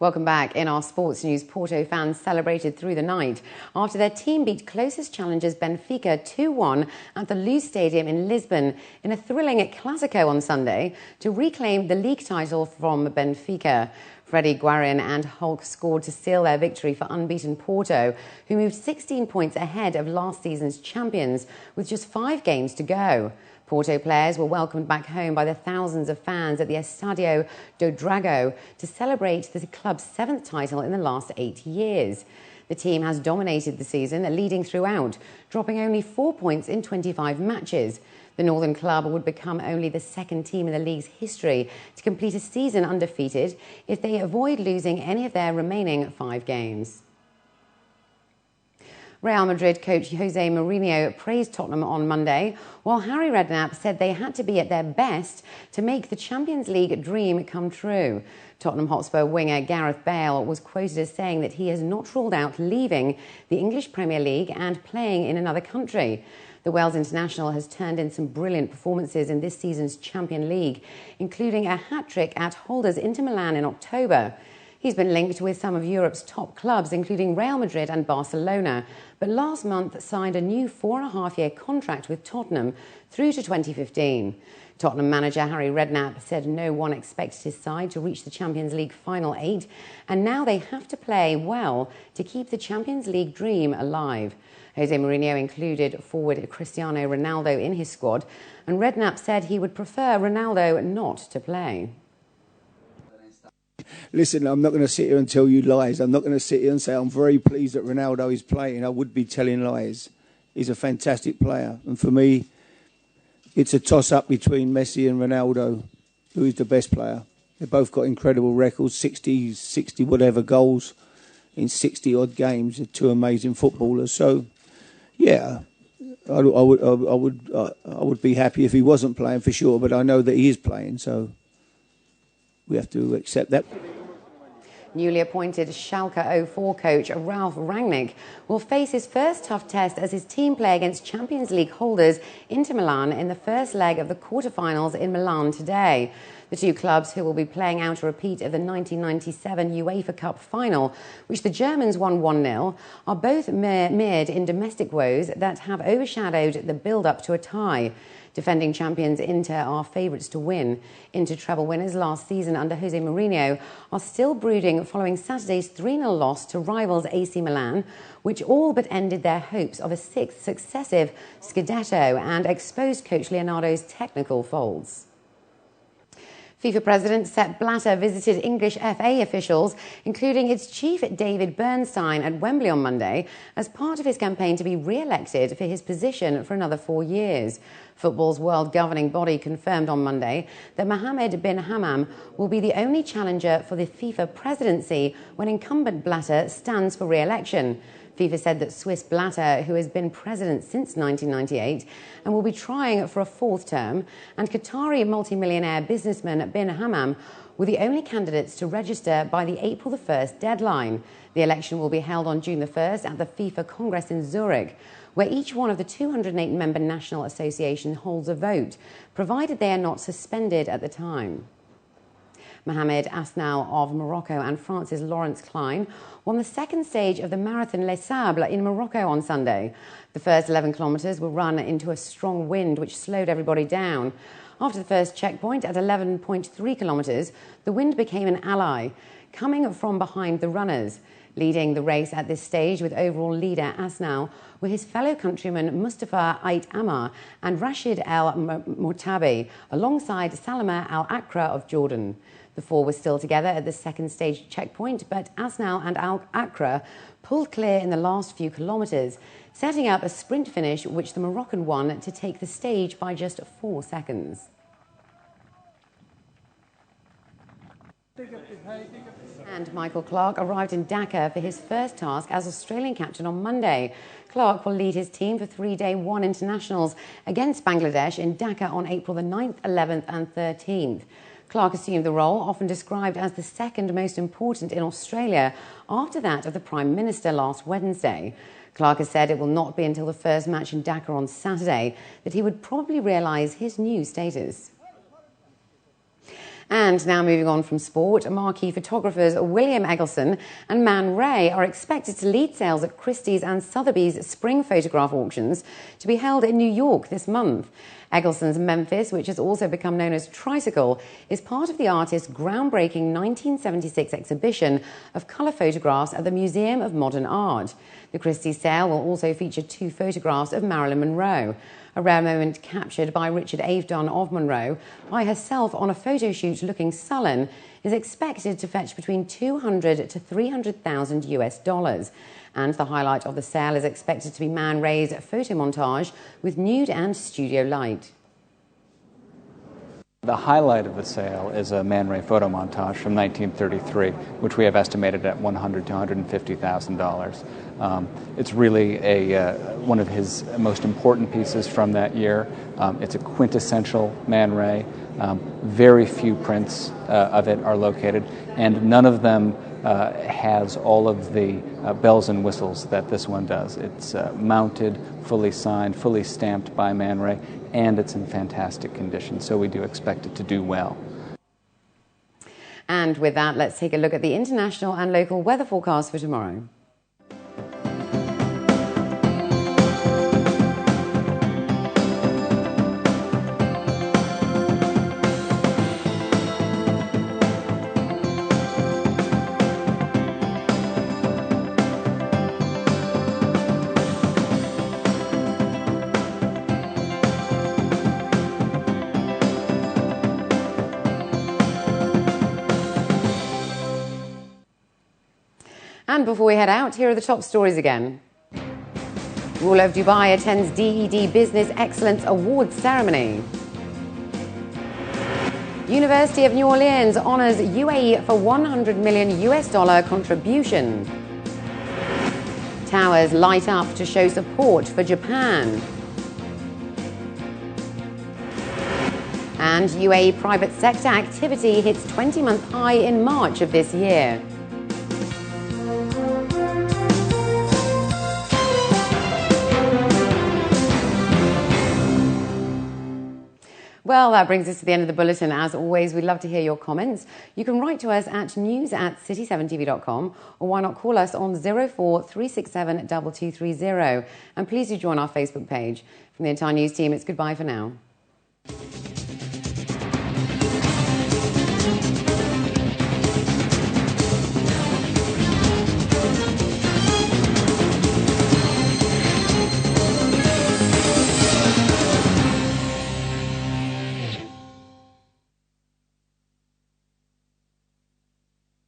Welcome back. In our sports news, Porto fans celebrated through the night after their team beat closest challengers Benfica 2-1 at the Luz Stadium in Lisbon in a thrilling Clásico on Sunday to reclaim the league title from Benfica. Freddie Guarin and Hulk scored to seal their victory for unbeaten Porto, who moved 16 points ahead of last season's champions with just 5 games to go. Porto players were welcomed back home by the thousands of fans at the Estadio do Dragão to celebrate the club's 7th title in the last 8 years. The team has dominated the season, leading throughout, dropping only 4 points in 25 matches. The Northern club would become only the second team in the league's history to complete a season undefeated if they avoid losing any of their remaining 5 games. Real Madrid coach Jose Mourinho praised Tottenham on Monday, while Harry Redknapp said they had to be at their best to make the Champions League dream come true. Tottenham Hotspur winger Gareth Bale was quoted as saying that he has not ruled out leaving the English Premier League and playing in another country. The Wales international has turned in some brilliant performances in this season's Champions League, including a hat-trick at holders Inter Milan in October. He's been linked with some of Europe's top clubs, including Real Madrid and Barcelona, but last month signed a new 4.5-year contract with Tottenham through to 2015. Tottenham manager Harry Redknapp said no one expected his side to reach the Champions League final 8, and now they have to play well to keep the Champions League dream alive. Jose Mourinho included forward Cristiano Ronaldo in his squad, and Redknapp said he would prefer Ronaldo not to play. Listen, I'm not going to sit here and tell you lies. I'm not going to sit here and say I'm very pleased that Ronaldo is playing. I would be telling lies. He's a fantastic player. And for me, it's a toss-up between Messi and Ronaldo, who is the best player. They've both got incredible records, 60 whatever goals in 60-odd games. They're two amazing footballers. So, yeah, I would be happy if he wasn't playing for sure, but I know that he is playing, so we have to accept that. Newly appointed Schalke 04 coach Ralf Rangnick will face his first tough test as his team play against Champions League holders Inter Milan in the first leg of the quarter-finals in Milan today. The two clubs, who will be playing out a repeat of the 1997 UEFA Cup final, which the Germans won 1-0, are both mired in domestic woes that have overshadowed the build-up to a tie. Defending champions Inter are favourites to win. Inter treble winners last season under Jose Mourinho are still brooding following Saturday's 3-0 loss to rivals AC Milan, which all but ended their hopes of a 6th successive Scudetto and exposed coach Leonardo's technical faults. FIFA President Sepp Blatter visited English FA officials, including its chief David Bernstein, at Wembley on Monday as part of his campaign to be re-elected for his position for another 4 years. Football's world governing body confirmed on Monday that Mohammed bin Hammam will be the only challenger for the FIFA presidency when incumbent Blatter stands for re-election. FIFA said that Swiss Blatter, who has been president since 1998 and will be trying for a 4th term, and Qatari multimillionaire businessman bin Hammam were the only candidates to register by the April 1st deadline. The election will be held on June 1st at the FIFA Congress in Zurich, where each one of the 208-member national associations holds a vote, provided they are not suspended at the time. Mohamed Asnau of Morocco and France's Lawrence Klein won the 2nd stage of the Marathon Les Sables in Morocco on Sunday. The first 11 kilometres were run into a strong wind, which slowed everybody down. After the first checkpoint at 11.3 kilometres, the wind became an ally, coming from behind the runners. Leading the race at this stage with overall leader Asnau were his fellow countrymen Mustafa Ait Amar and Rashid El Mortabi, alongside Salama Al Akra of Jordan. The four were still together at the 2nd stage checkpoint, but Asnau and Al Akra pulled clear in the last few kilometres, setting up a sprint finish which the Moroccan won to take the stage by just 4 seconds. And Michael Clarke arrived in Dhaka for his first task as Australian captain on Monday. Clarke will lead his team for 3-day one internationals against Bangladesh in Dhaka on April the 9th, 11th and 13th. Clarke assumed the role, often described as the second most important in Australia, after that of the Prime Minister last Wednesday. Clarke has said it will not be until the first match in Dhaka on Saturday that he would probably realise his new status. And now moving on from sport, marquee photographers William Eggleston and Man Ray are expected to lead sales at Christie's and Sotheby's spring photograph auctions to be held in New York this month. Eggleston's Memphis, which has also become known as Tricycle, is part of the artist's groundbreaking 1976 exhibition of colour photographs at the Museum of Modern Art. The Christie's sale will also feature 2 photographs of Marilyn Monroe. A rare moment captured by Richard Avedon of Monroe by herself on a photo shoot looking sullen is expected to fetch between $200,000 to $300,000. And the highlight of the sale is expected to be Man Ray's photo montage with nude and studio light. The highlight of the sale is a Man Ray photo montage from 1933, which we have estimated at $100,000 to $150,000. It's really one of his most important pieces from that year. It's a quintessential Man Ray. Very few prints of it are located, and none of them has all of the bells and whistles that this one does. It's mounted, fully signed, fully stamped by Man Ray, and it's in fantastic condition, so we do expect it to do well. And with that, let's take a look at the international and local weather forecast for tomorrow. And before we head out, here are the top stories again. Ruler of Dubai attends DED Business Excellence Awards ceremony. University of New Orleans honors UAE for $100 million contribution. Towers light up to show support for Japan. And UAE private sector activity hits 20-month high in March of this year. Well, that brings us to the end of the bulletin. As always, we'd love to hear your comments. You can write to us at news@city7tv.com, or why not call us on 04367 2230. And please do join our Facebook page. From the entire news team, it's goodbye for now.